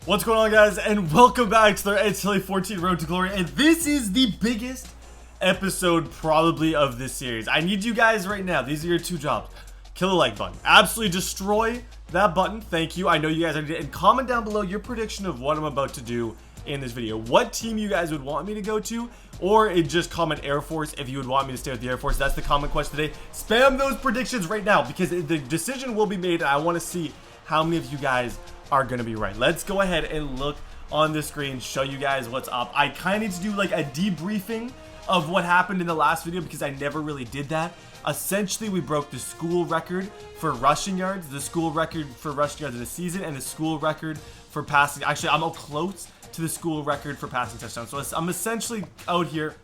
What's going on, guys, and welcome back to the NCAA 14 Road to Glory. And this is the biggest episode probably of this series. I need you guys right now. These are your two jobs. Kill the like button. Absolutely destroy that button. Thank you. I know you guys are doing it. And comment down below your prediction of what I'm about to do in this video. What team you guys would want me to go to, or just comment Air Force if you would want me to stay with the Air Force. That's the comment question today. Spam those predictions right now because the decision will be made, and I want to see how many of you guys are going to be right. Let's go ahead and look on the screen, show you guys what's up. I kind of need to do like a debriefing of what happened in the last video because I never really did that. Essentially, we broke the school record for rushing yards, the school record for rushing yards in the season, and the school record for passing. Actually, I'm close to the school record for passing touchdowns. So I'm essentially out here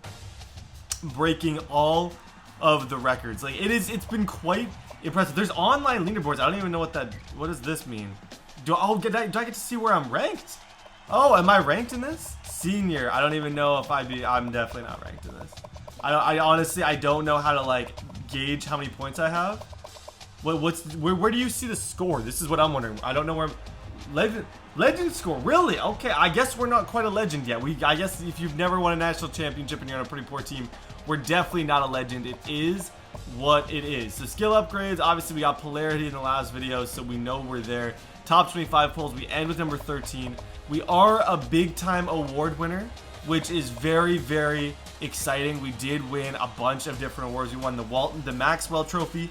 breaking all of the records. Like it's been quite impressive. There's online leaderboards. I don't even know what does this mean? Do I get to see where I'm ranked? Oh, am I ranked in this? Senior. I don't even know if I'm definitely not ranked in this. I honestly, I don't know how to like gauge how many points I have. Where do you see the score? This is what I'm wondering. I don't know where legend score. Really? Okay, I guess we're not quite a legend yet. I guess if you've never won a national championship and you're on a pretty poor team, we're definitely not a legend. It is what it is. So skill upgrades, obviously we got polarity in the last video, so we know we're there. Top 25 polls, we end with number 13. We are a big time award winner, which is very, very exciting. We did win a bunch of different awards. We won the Maxwell Trophy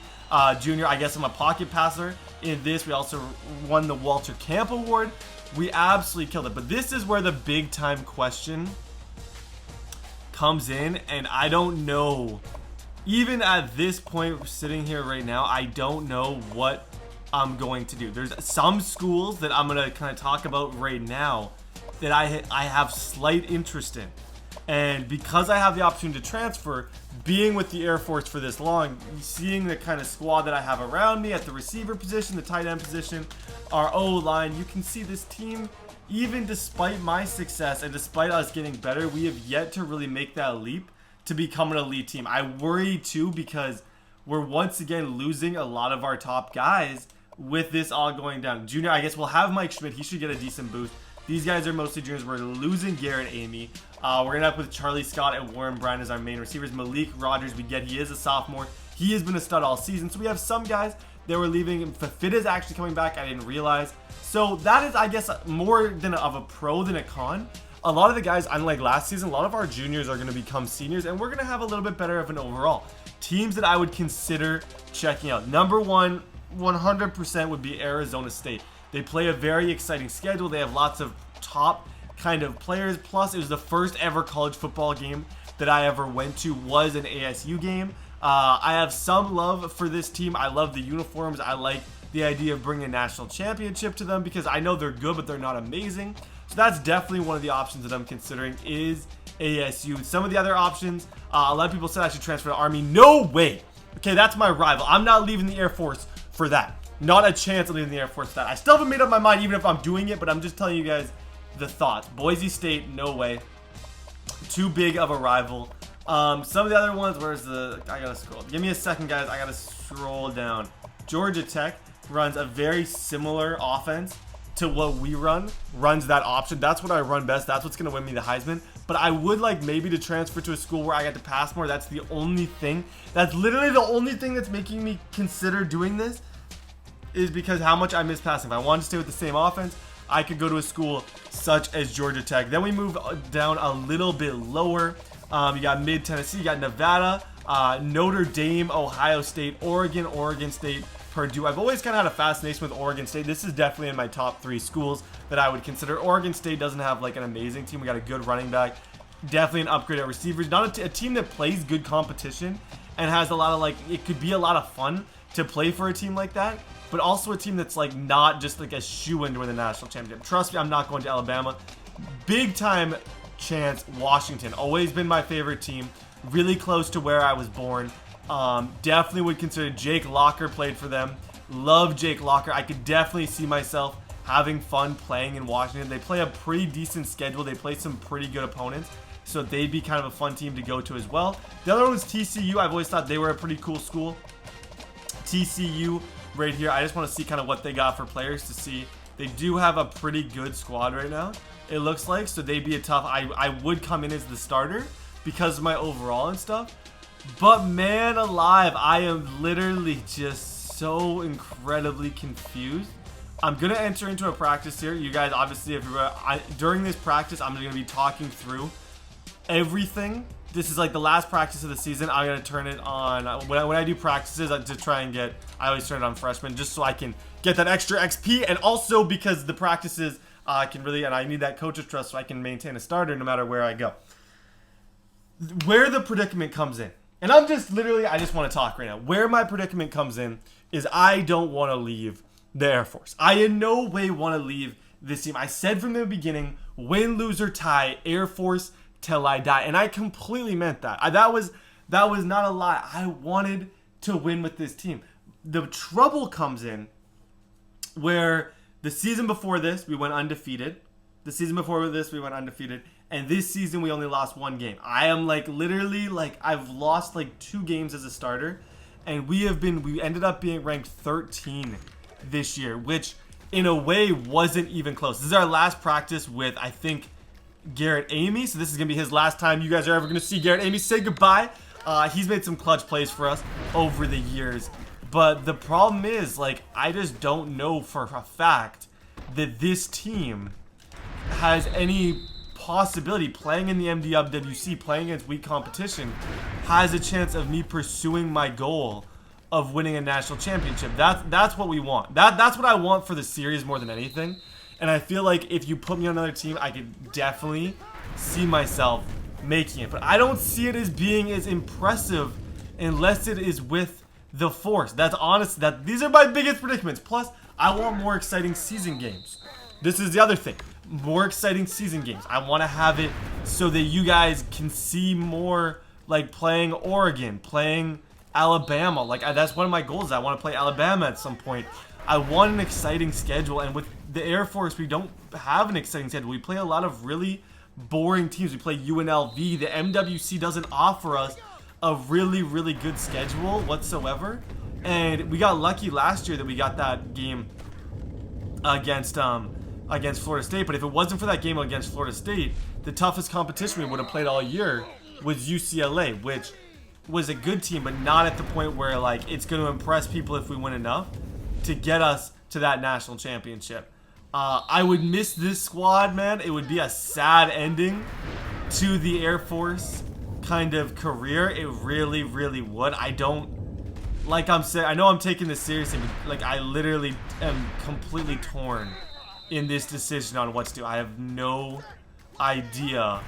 Junior. I guess I'm a pocket passer in this. We also won the Walter Camp Award. We absolutely killed it. But this is where the big time question comes in, and I don't know. Even at this point, sitting here right now, I don't know what I'm going to do. There's some schools that I'm gonna kind of talk about right now that I have slight interest in, and because I have the opportunity to transfer, being with the Air Force for this long, seeing the kind of squad that I have around me at the receiver position, the tight end position, our O-line, you can see this team, even despite my success and despite us getting better, we have yet to really make that leap to become an elite team. I worry too because we're once again losing a lot of our top guys with this all going down. Junior, I guess we'll have Mike Schmidt. He should get a decent boost. These guys are mostly juniors. We're losing Garrett Amy. We're going to end up with Charlie Scott and Warren Bryan as our main receivers. Malik Rogers, he is a sophomore. He has been a stud all season. So we have some guys that were leaving. Fafita is actually coming back. I didn't realize. So that is, I guess, more of a pro than a con. A lot of the guys, unlike last season, a lot of our juniors are going to become seniors, and we're going to have a little bit better of an overall. Teams that I would consider checking out. Number one, 100% would be Arizona State. They play a very exciting schedule. They have lots of top kind of players. Plus, it was the first ever college football game that I ever went to was an ASU game. I have some love for this team. I love the uniforms. I like the idea of bringing a national championship to them because I know they're good, but they're not amazing. So that's definitely one of the options that I'm considering is ASU. Some of the other options, a lot of people said I should transfer to Army. No way. Okay, that's my rival. I'm not leaving the Air Force for that. Not a chance of leaving the Air Force for that. I still haven't made up my mind even if I'm doing it, but I'm just telling you guys the thoughts. Boise State, no way. Too big of a rival. Some of the other ones, I gotta scroll. Give me a second, guys. I gotta scroll down. Georgia Tech runs a very similar offense to what we runs that option. That's what I run best. That's what's gonna win me the Heisman. But I would like maybe to transfer to a school where I get to pass more. That's the only thing. That's literally the only thing that's making me consider doing this, is because how much I miss passing. If I wanted to stay with the same offense, I could go to a school such as Georgia Tech. Then we move down a little bit lower. You got Mid-Tennessee, you got Nevada, Notre Dame, Ohio State, Oregon State, Purdue. I've always kind of had a fascination with Oregon State. This is definitely in my top 3 schools that I would consider. Oregon State doesn't have like an amazing team. We got a good running back. Definitely an upgrade at receivers. Not a team that plays good competition and has a lot of like, it could be a lot of fun to play for a team like that, but also a team that's like not just like a shoo-in to win the national championship. Trust me, I'm not going to Alabama. Big time chance Washington. Always been my favorite team. Really close to where I was born. Definitely would consider Jake Locker played for them. Love Jake Locker. I could definitely see myself having fun playing in Washington. They play a pretty decent schedule. They play some pretty good opponents. So they'd be kind of a fun team to go to as well. The other one was TCU. I've always thought they were a pretty cool school. TCU right here. I just want to see kind of what they got for players to see They do have a pretty good squad right now, it looks like. So they'd be a tough... I would come in as the starter because of my overall and stuff. But man alive, I am literally just so incredibly confused. I'm going to enter into a practice here. You guys, obviously, if you're, during this practice, I'm going to be talking through everything. This is like the last practice of the season. I'm going to turn it on. When I do practices, to try and get... I always turn it on freshmen just so I can get that extra XP. And also because the practices can really... And I need that coach's trust so I can maintain a starter no matter where I go. Where the predicament comes in. And I'm just literally... I just want to talk right now. Where my predicament comes in is I don't want to leave the Air Force. I in no way want to leave this team. I said from the beginning, win, lose, or tie, Air Force till I die. And I completely meant that. That was not a lie. I wanted to win with this team. The trouble comes in where the season before this, we went undefeated. The season before this, we went undefeated. And this season, we only lost one game. I am like literally like I've lost like 2 games as a starter. And we ended up being ranked 13 this year, which in a way wasn't even close. This is our last practice with, I think, Garrett Amy. So this is going to be his last time you guys are ever going to see Garrett Amy. Say goodbye. He's made some clutch plays for us over the years. But the problem is, like, I just don't know for a fact that this team has any possibility playing in the MDWC, playing against weak competition, has a chance of me pursuing my goal of winning a national championship. That's what we want. That's what I want for the series more than anything. And I feel like if you put me on another team, I could definitely see myself making it. But I don't see it as being as impressive unless it is with the Force. That's honest. These are my biggest predicaments. Plus, I want more exciting season games. This is the other thing. More exciting season games. I want to have it so that you guys can see more, like playing Oregon, playing Alabama. Like that's one of my goals. I want to play Alabama at some point. I want an exciting schedule, and with the Air Force, we don't have an exciting schedule. We play a lot of really boring teams. We play UNLV. The MWC doesn't offer us a really, really good schedule whatsoever. And we got lucky last year that we got that game against Florida State. But if it wasn't for that game against Florida State, the toughest competition we would have played all year was UCLA, which was a good team, but not at the point where like it's going to impress people if we win enough to get us to that national championship. I would miss this squad, man. It would be a sad ending to the Air Force kind of career. It really, really would. I don't, like I'm saying, I know I'm taking this seriously, but like I literally am completely torn in this decision on what to do. I have no idea.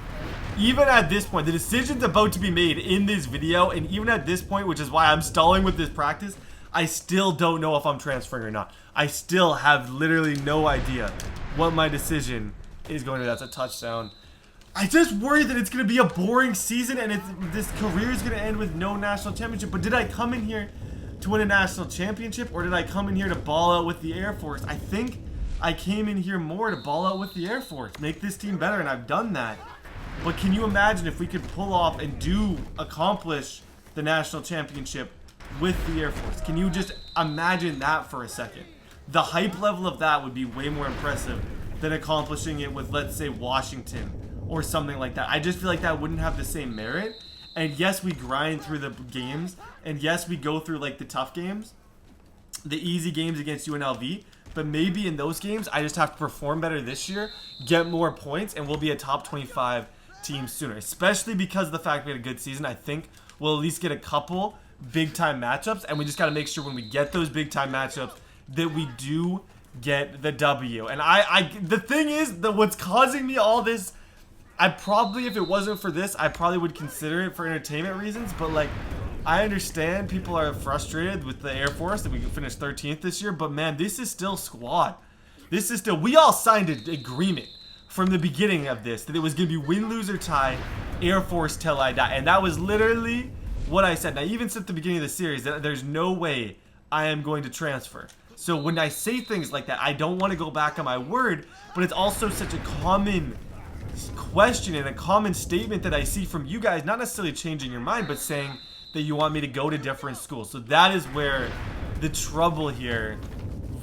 Even at this point, the decision's about to be made in this video, and even at this point, which is why I'm stalling with this practice, I still don't know if I'm transferring or not. I still have literally no idea what my decision is going to be. That's a touchdown. I just worry that it's going to be a boring season and this career is going to end with no national championship. But did I come in here to win a national championship, or did I come in here to ball out with the Air Force? I think I came in here more to ball out with the Air Force, make this team better, and I've done that. But can you imagine if we could pull off and accomplish the national championship with the Air Force? Can you just imagine that for a second? The hype level of that would be way more impressive than accomplishing it with, let's say, Washington or something like that. I just feel like that wouldn't have the same merit. And yes, we grind through the games, and yes, we go through like the tough games, the easy games against UNLV, but maybe in those games, I just have to perform better this year, get more points, and we'll be a top 25 team sooner. Especially because of the fact we had a good season, I think we'll at least get a couple big-time matchups, and we just got to make sure when we get those big-time matchups that we do get the W. And the thing is that what's causing me all this, I probably, if it wasn't for this, I probably would consider it for entertainment reasons, but like, I understand people are frustrated with the Air Force that we can finish 13th this year, but man, this is still squad. This is still, we all signed an agreement from the beginning of this that it was going to be win, lose, or tie, Air Force till I die. And that was literally what I said. Now, even since the beginning of the series, there's no way I am going to transfer. So when I say things like that, I don't want to go back on my word, but it's also such a common question and a common statement that I see from you guys, not necessarily changing your mind, but saying that you want me to go to different schools. So that is where the trouble here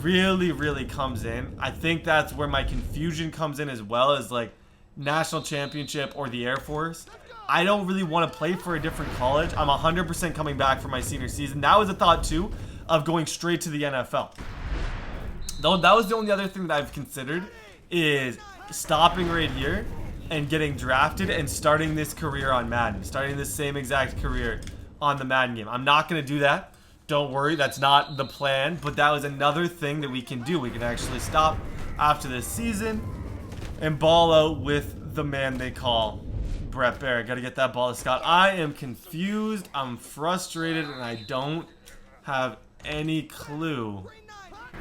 really comes in. I think that's where my confusion comes in, as well as like national championship or the Air Force. I don't really want to play for a different college. I'm 100% coming back for my senior season. That was a thought too, of going straight to the NFL. Though that was the only other thing that I've considered, is stopping right here and getting drafted and starting this career on Madden. Starting this same exact career on the Madden game. I'm not going to do that. Don't worry, that's not the plan. But that was another thing that we can do. We can actually stop after this season and ball out with the man they call Brett Barrett. Got to get that ball to Scott. I am confused. I'm frustrated, and I don't have any clue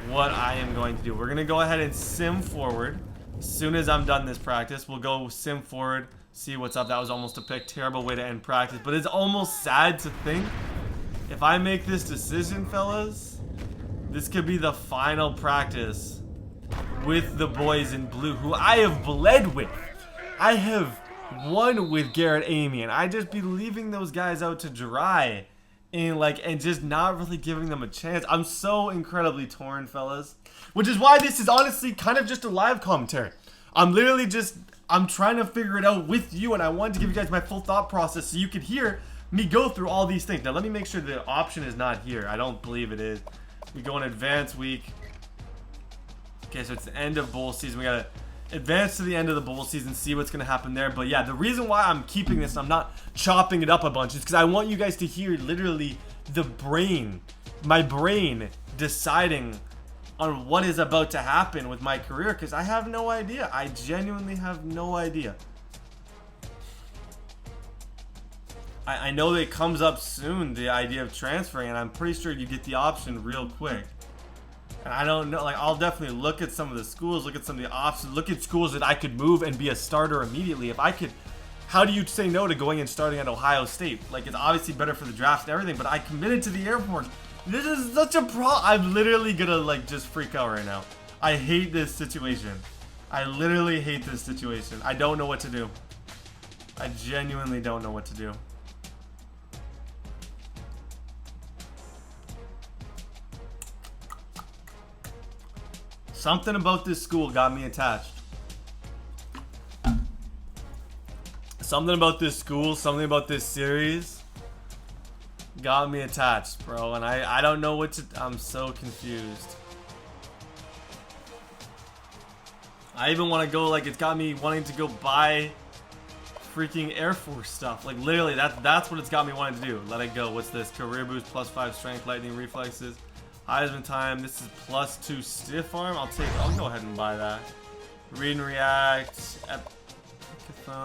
what I am going to do. We're going to go ahead and sim forward. As soon as I'm done this practice, we'll go sim forward, see what's up. That was almost a pick. Terrible way to end practice. But it's almost sad to think, if I make this decision, fellas, this could be the final practice with the boys in blue, who I have bled with. I have won with Garrett, Amy, and I just be leaving those guys out to dry and just not really giving them a chance. I'm so incredibly torn, fellas, which is why this is honestly kind of just a live commentary. I'm trying to figure it out with you, and I wanted to give you guys my full thought process so you could hear me go through all these things. Now let me make sure the option is not here. I don't believe it is. We go in advance week. Okay, so it's the end of bowl season. We gotta advance to the end of the bowl season, see what's gonna happen there. But yeah, the reason why I'm keeping this, I'm not chopping it up a bunch, is because I want you guys to hear literally my brain deciding on what is about to happen with my career, because I have no idea. I genuinely have no idea. I know that it comes up soon, the idea of transferring, and I'm pretty sure you get the option real quick. And I don't know, like, I'll definitely look at some of the schools, look at some of the options, look at schools that I could move and be a starter immediately. If I could, how do you say no to going and starting at Ohio State? Like, it's obviously better for the draft and everything, but I committed to the Air Force. This is such a problem. I'm literally gonna, like, just freak out right now. I hate this situation. I literally hate this situation. I don't know what to do. I genuinely don't know what to do. Something about this school got me attached. Something about this school, something about this series got me attached, bro. And I don't know what to... I'm so confused. I even want to go, like, it's got me wanting to go buy freaking Air Force stuff. Like, literally, that's what it's got me wanting to do. Let it go. What's this? Career boost, +5 strength, lightning reflexes. Heisman time. This is +2 stiff arm. I'll go ahead and buy that. Read and react.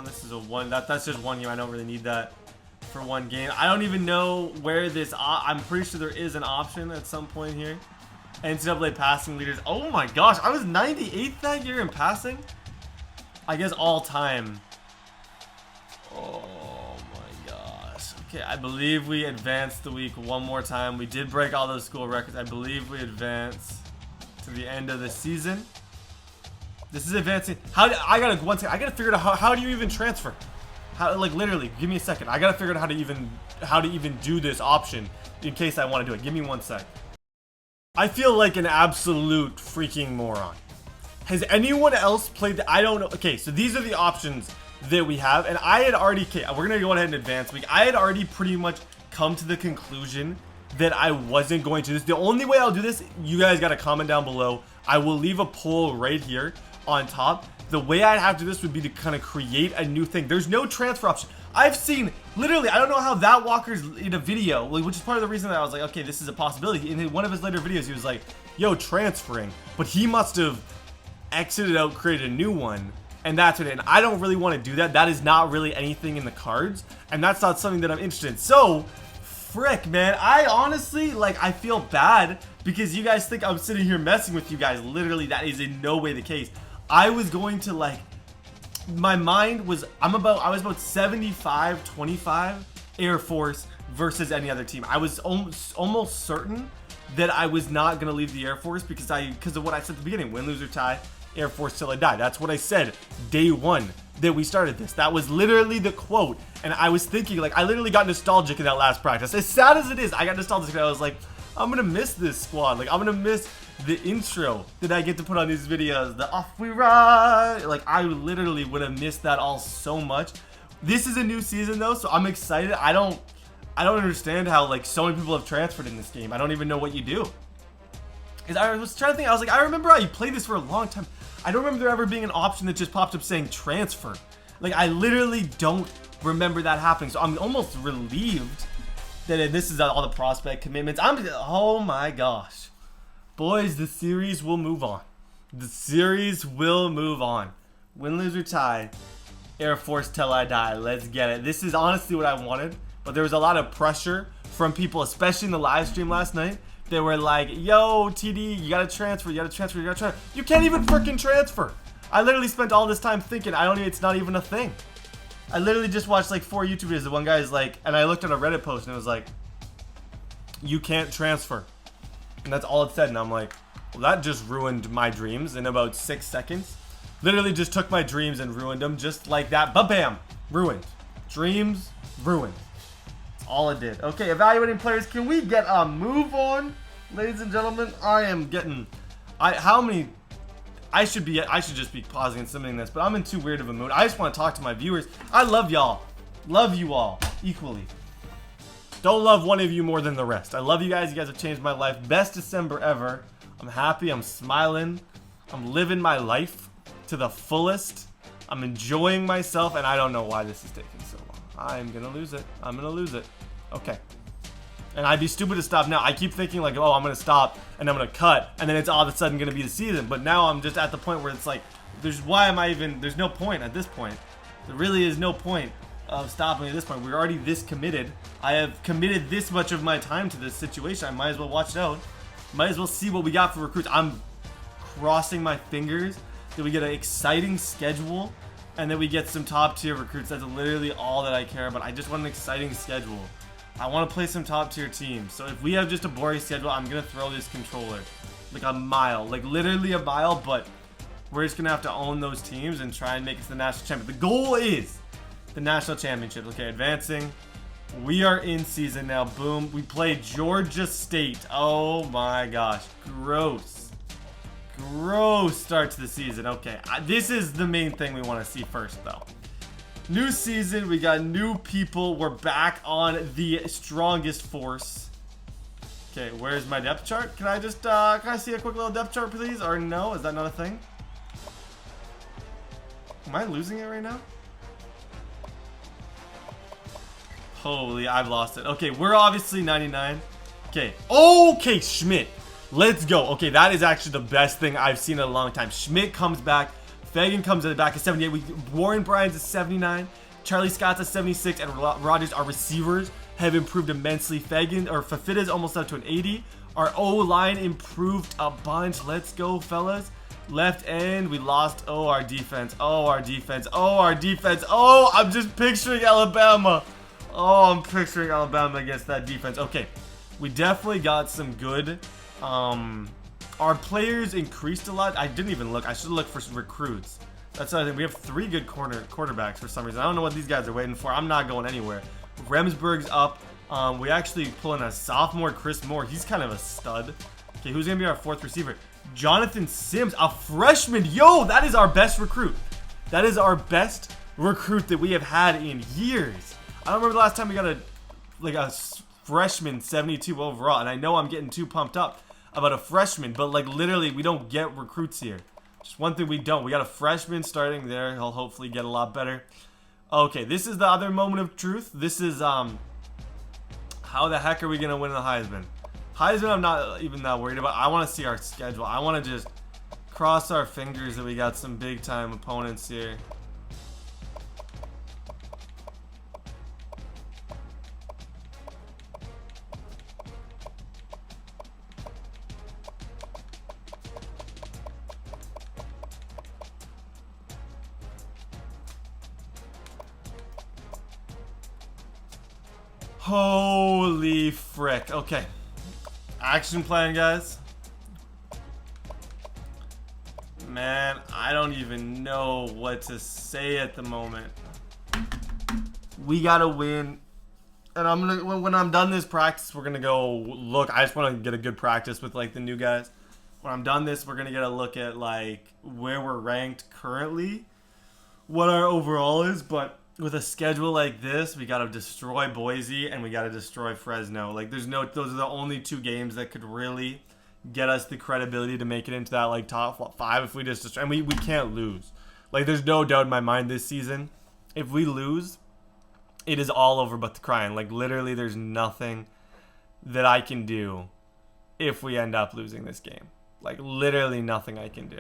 This is a one. That's just one game. I don't really need that for one game. I don't even know where this. I'm pretty sure there is an option at some point here. NCAA passing leaders. Oh my gosh, I was 98th that year in passing. I guess all time. Oh my gosh. Okay, I believe we advanced the week one more time. We did break all those school records. I believe we advanced to the end of the season. This is advancing. I gotta figure out how do you even transfer? How, like, literally, give me a second. I gotta figure out how to even do this option in case I want to do it. Give me one sec. I feel like an absolute freaking moron. Has anyone else played I don't know. Okay, so these are the options that we have, and I had already, okay, we're gonna go ahead and advance week. I had already pretty much come to the conclusion that I wasn't going to do this. The only way I'll do this, you guys gotta comment down below. I will leave a poll right here on top. The way I'd have to do this would be to kind of create a new thing. There's no transfer option. I've seen, literally, I don't know how that Walker's in a video, which is part of the reason that I was like, okay, this is a possibility. In one of his later videos, he was like, yo, transferring. But he must have exited out, created a new one, and that's it. And I don't really want to do that. That is not really anything in the cards, and that's not something that I'm interested in. So, frick, man, I honestly, like, I feel bad because you guys think I'm sitting here messing with you guys. Literally, that is in no way the case. I was going to, like, my mind was, I was about 75-25 Air Force versus any other team. I was almost certain that I was not going to leave the Air Force because of what I said at the beginning. Win, lose, or tie, Air Force till I die. That's what I said day one that we started this. That was literally the quote. And I was thinking, like, I literally got nostalgic in that last practice. As sad as it is, I got nostalgic and I was like, I'm gonna miss this squad. Like, I'm gonna miss the intro that I get to put on these videos. The off we ride. Like, I literally would have missed that all so much. This is a new season though, so I'm excited. I don't understand how like so many people have transferred in this game. I don't even know what you do. Because I was trying to think, I was like, I remember how you played this for a long time. I don't remember there ever being an option that just popped up saying transfer. Like, I literally don't remember that happening. So I'm almost relieved that this is all the prospect commitments. Oh my gosh. Boys, the series will move on. The series will move on. Win, lose, or tie. Air Force till I die. Let's get it. This is honestly what I wanted. But there was a lot of pressure from people, especially in the live stream last night. They were like, yo, TD, you gotta transfer, you gotta transfer, you gotta transfer. You can't even freaking transfer. I literally spent all this time thinking, it's not even a thing. I literally just watched like 4 YouTube videos. The one guy's like, and I looked at a Reddit post and it was like, you can't transfer. And that's all it said. And I'm like, well, that just ruined my dreams in about 6 seconds. Literally just took my dreams and ruined them just like that. But bam, ruined. Dreams ruined. All it did. Okay, evaluating players. Can we get a move on, ladies and gentlemen? I am getting. How many? I should just be pausing and submitting this, but I'm in too weird of a mood. I just want to talk to my viewers. I love y'all. Love you all equally. Don't love one of you more than the rest. I love you guys. You guys have changed my life. Best December ever. I'm happy. I'm smiling. I'm living my life to the fullest. I'm enjoying myself, and I don't know why this is taking so long. I'm gonna lose it. I'm gonna lose it. Okay. And I'd be stupid to stop now. I keep thinking like, oh, I'm gonna stop and I'm gonna cut, and then it's all of a sudden gonna be the season. But now I'm just at the point where it's like, there's no point at this point. There really is no point of stopping at this point. We're already this committed. I have committed this much of my time to this situation. I might as well watch it out. Might as well see what we got for recruits. I'm crossing my fingers that we get an exciting schedule and then we get some top tier recruits. That's literally all that I care about. I just want an exciting schedule. I want to play some top tier teams. So if we have just a boring schedule, I'm going to throw this controller like a mile, like literally a mile, but we're just going to have to own those teams and try and make it to the national championship. The goal is the national championship. Okay, advancing. We are in season now. Boom. We play Georgia State. Oh my gosh. Gross. Gross start to the season. Okay, this is the main thing we want to see first, though. New season, we got new people. We're back on the strongest force. Okay, where's my depth chart? Can I just, can I see a quick little depth chart, please? Or no? Is that not a thing? Am I losing it right now? Holy, I've lost it. Okay, we're obviously 99. Okay. Okay, Schmidt. Let's go. Okay, that is actually the best thing I've seen in a long time. Schmidt comes back. Fagan comes at the back at 78. Warren Bryant's at 79. Charlie Scott's at 76. And Rogers, our receivers, have improved immensely. Fafita's almost up to an 80. Our O-line improved a bunch. Let's go, fellas. Left end, we lost. Oh, our defense. Oh, our defense. Oh, our defense. Oh, I'm just picturing Alabama. Oh, I'm picturing Alabama against that defense. Okay, we definitely got some good. Our players increased a lot. I didn't even look. I should look for some recruits. That's the other thing. We have 3 good quarterbacks for some reason. I don't know what these guys are waiting for. I'm not going anywhere. Remsburg's up. We actually pull in a sophomore, Chris Moore. He's kind of a stud. Okay, who's going to be our 4th receiver? Jonathan Sims, a freshman. Yo, that is our best recruit. That is our best recruit that we have had in years. I don't remember the last time we got a freshman 72 overall. And I know I'm getting too pumped up about a freshman, but like literally we don't get recruits here. Just one thing we don't. We got a freshman starting there. He'll hopefully get a lot better. Okay, this is the other moment of truth. This is how the heck are we gonna win the Heisman? Heisman I'm not even that worried about. I want to see our schedule. I want to just cross our fingers that we got some big time opponents here. Holy frick. Okay. Action plan, guys. Man, I don't even know what to say at the moment. We gotta win And I'm gonna, when I'm done this practice, we're gonna go look. I just want to get a good practice with like the new guys. When I'm done this, we're gonna get a look at like where we're ranked currently, what our overall is. But with a schedule like this, we gotta destroy Boise and we gotta destroy Fresno. Like those are the only 2 games that could really get us the credibility to make it into that like top 5 if we just destroy. And we can't lose. Like there's no doubt in my mind this season, if we lose, it is all over but the crying. Like, literally, there's nothing that I can do if we end up losing this game. Like, literally nothing I can do.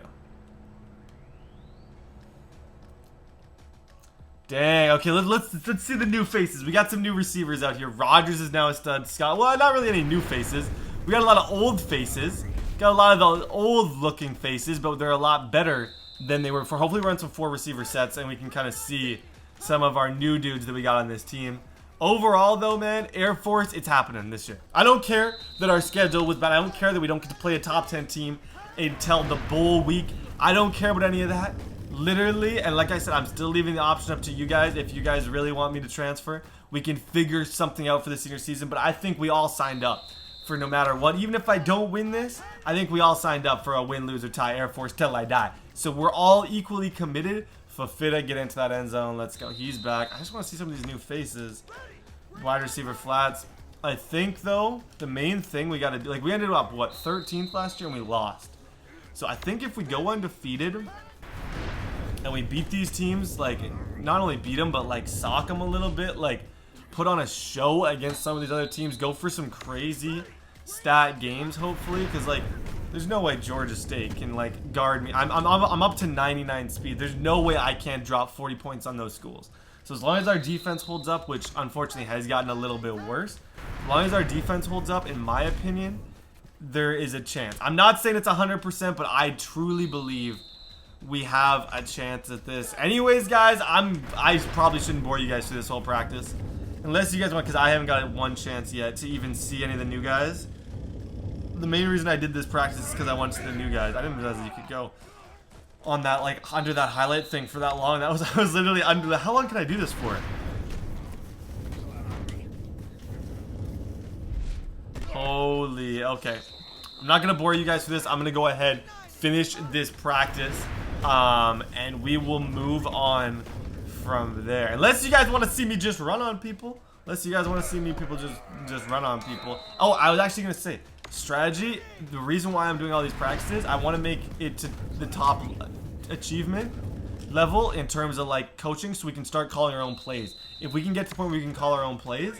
Dang. Okay, let's see the new faces. We got some new receivers out here. Rogers is now a stud. Scott, well, not really any new faces. We got a lot of old faces. Got a lot of the old-looking faces, but they're a lot better than they were before. Hopefully, we're on some 4 receiver sets, and we can kind of see some of our new dudes that we got on this team. Overall, though, man, Air Force, it's happening this year. I don't care that our schedule was bad. I don't care that we don't get to play a top 10 team until the bowl week. I don't care about any of that. Literally, and like I said, I'm still leaving the option up to you guys. If you guys really want me to transfer, we can figure something out for the senior season. But I think we all signed up for no matter what. Even if I don't win this, I think we all signed up for a win, lose, or tie Air Force till I die. So we're all equally committed. Fafita, get into that end zone. Let's go. He's back. I just want to see some of these new faces. Wide receiver flats. I think, though, the main thing we got to do, like, we ended up, what, 13th last year, and we lost. So I think if we go undefeated and we beat these teams, like, not only beat them, but, like, sock them a little bit, like, put on a show against some of these other teams, go for some crazy stat games, hopefully, because, like, there's no way Georgia State can, like, guard me. I'm up to 99 speed. There's no way I can't drop 40 points on those schools. So as long as our defense holds up, which unfortunately has gotten a little bit worse, as long as our defense holds up, in my opinion, there is a chance. I'm not saying it's 100%, but I truly believe we have a chance at this. Anyways, guys, I probably shouldn't bore you guys through this whole practice. Unless you guys want, because I haven't got one chance yet to even see any of the new guys. The main reason I did this practice is because I wanted to see the new guys. I didn't realize that you could go on that, like, under that highlight thing for that long. I was literally under the, how long can I do this for? Holy, okay. I'm not going to bore you guys through this. I'm going to go ahead, finish this practice, and we will move on from there. Unless you guys want to see me just run on people. Unless you guys want to see me just run on people. Oh, I was actually going to say, strategy, the reason why I'm doing all these practices, I want to make it to the top achievement level in terms of like coaching, so we can start calling our own plays. If we can get to the point where we can call our own plays,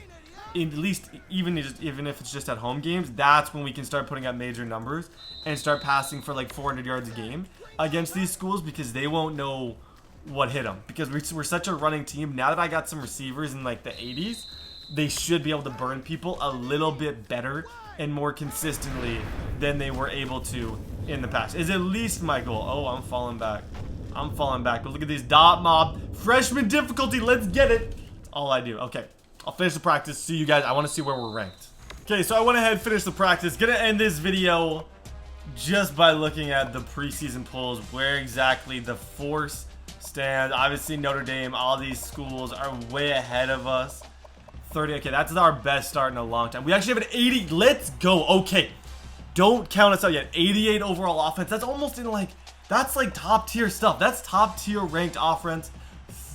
at least even if it's just at home games, that's when we can start putting up major numbers and start passing for like 400 yards a game against these schools, because they won't know what hit them, because we're such a running team. Now that I got some receivers in like the 80s, they should be able to burn people a little bit better and more consistently than they were able to in the past, is at least my goal. Oh, I'm falling back. I'm falling back. But look at these dot mob. Freshman difficulty. Let's get it. All I do. Okay. I'll finish the practice. See you guys. I want to see where we're ranked. Okay, so I went ahead and finished the practice. Gonna end this video just by looking at the preseason polls, where exactly the force stands. Obviously, Notre Dame, all these schools are way ahead of us. 30. Okay, that's our best start in a long time. We actually have an 80. Let's go. Okay. Don't count us out yet. 88 overall offense. That's almost in like, that's like top tier stuff. That's top tier ranked offense.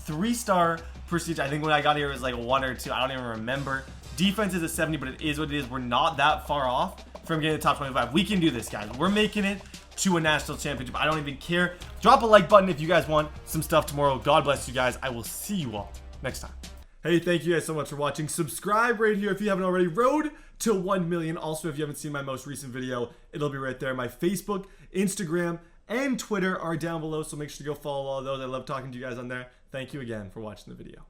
3-star prestige. I think when I got here it was like 1 or 2. I don't even remember. Defense is a 70, but it is what it is. We're not that far off from getting the top 25. We can do this, guys. We're making it to a national championship. I don't even care. Drop a like button if you guys want some stuff tomorrow. God bless you guys. I will see you all next time. Hey, thank you guys so much for watching. Subscribe right here if you haven't already. Road to 1 million. Also, if you haven't seen my most recent video, it'll be right there. My Facebook, Instagram, and Twitter are down below, so make sure to go follow all of those. I love talking to you guys on there. Thank you again for watching the video.